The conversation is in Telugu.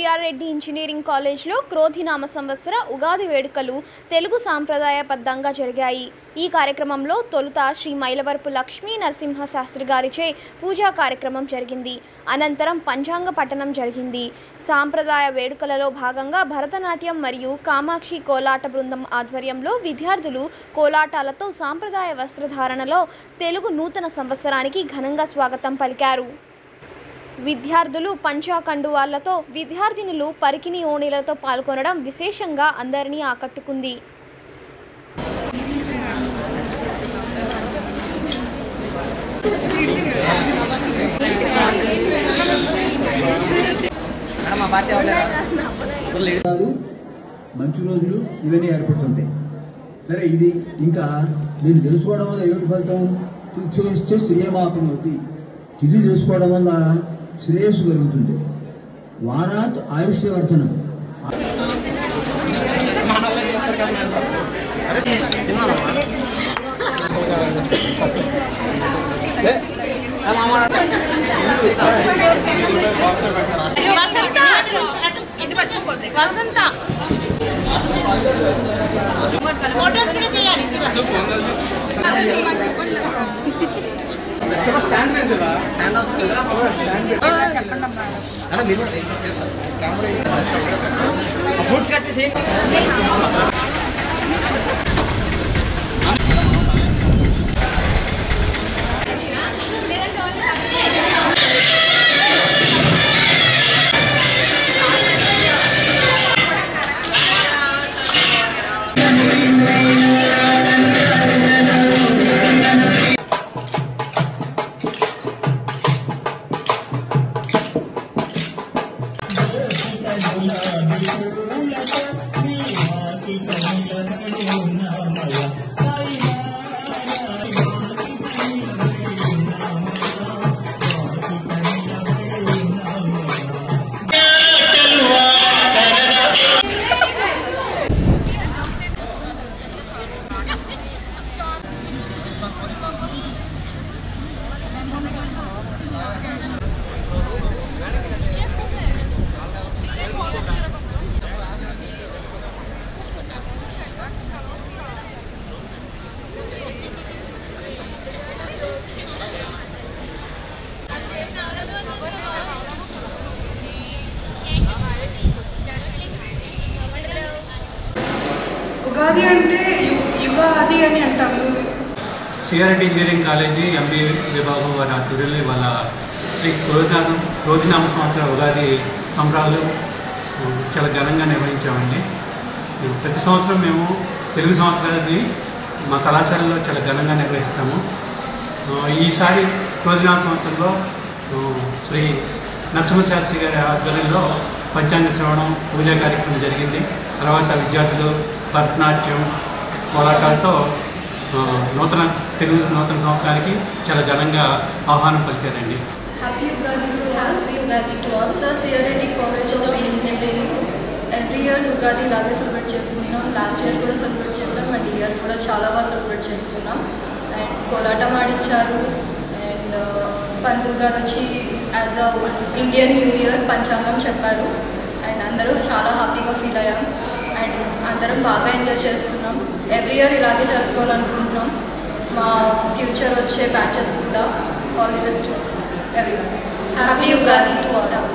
జిఆర్ రెడ్డి ఇంజనీరింగ్ కాలేజ్లో క్రోధినామ సంవత్సర ఉగాది వేడుకలు తెలుగు సాంప్రదాయబద్ధంగా జరిగాయి. ఈ కార్యక్రమంలో తొలుత శ్రీ మైలవరపు లక్ష్మీ నరసింహ శాస్త్రి గారిచే పూజా కార్యక్రమం జరిగింది. అనంతరం పంచాంగ పఠనం జరిగింది. సాంప్రదాయ వేడుకలలో భాగంగా భరతనాట్యం మరియు కామాక్షి కోలాట బృందం ఆధ్వర్యంలో విద్యార్థులు కోలాటాలతో సాంప్రదాయ వస్త్రధారణలో తెలుగు నూతన సంవత్సరానికి ఘనంగా స్వాగతం పలికారు. విద్యార్థులు పంచా కండువాళ్లతో, విద్యార్థినులు పరికిణి ఓణీలతో పాల్గొనడం విశేషంగా అందరినీ ఆకట్టుకుంది. మంచి రోజులు ఇవన్నీ ఏర్పడుతుంటాయి. సరే, ఇది ఇంకా నేను తెలుసుకోవడం వల్ల ఏమిటి ఫలితం? చేస్తే శ్రేయమాపం అవుతుంది. తిథి తెలుసుకోవడం వల్ల శ్రేయస్సు కలుగుతుంది. వారాత్ ఆయుష్యవర్ధనం. ఉగాది అంటే యుగాది అని అంటాము. G R Reddy engineering college MBA విభాగం వారి ఆధ్వర్యంలో ఇవాళ శ్రీ క్రోధినామ సంవత్సర ఉగాది సంబరాలు చాలా ఘనంగా నిర్వహించామండి. ప్రతి సంవత్సరం మేము తెలుగు సంవత్సరాన్ని మా కళాశాలలో చాలా ఘనంగా నిర్వహిస్తాము. ఈసారి క్రోధినామ సంవత్సరంలో శ్రీ నరసింహశాస్త్రి గారి ఆధ్వర్యంలో పంచాంగ శ్రవణం పూజా కార్యక్రమం జరిగింది. తర్వాత విద్యార్థులు భరతనాట్యం కోలాటాలతో తెలుగు నూతన సంవత్సరానికి చాలా ఘనంగా ఆహ్వానం పలికారండి. Happy Ugadi to all. GR Reddy college of engineering every year Ugadi ఇలాగే సెలబ్రేట్ చేసుకున్నాం. లాస్ట్ ఇయర్ కూడా సెలబ్రేట్ చేసాం అండ్ ఈ ఇయర్ కూడా చాలా బాగా సెలబ్రేట్ చేసుకున్నాం. అండ్ కోలాటం ఆడిచ్చారు అండ్ పంతులు గారు వచ్చి as a Indian new year పంచాంగం చెప్పారు అండ్ అందరూ చాలా హ్యాపీగా ఫీల్ అయ్యాం అండ్ అందరం బాగా ఎంజాయ్ చేస్తున్నాం. ఎవ్రీ ఇయర్ ఇలాగే జరుపుకోవాలనుకుంటున్నాం. మా ఫ్యూచర్ వచ్చే బ్యాచెస్ కూడా. All the best everyone. Happy Ugadi to all.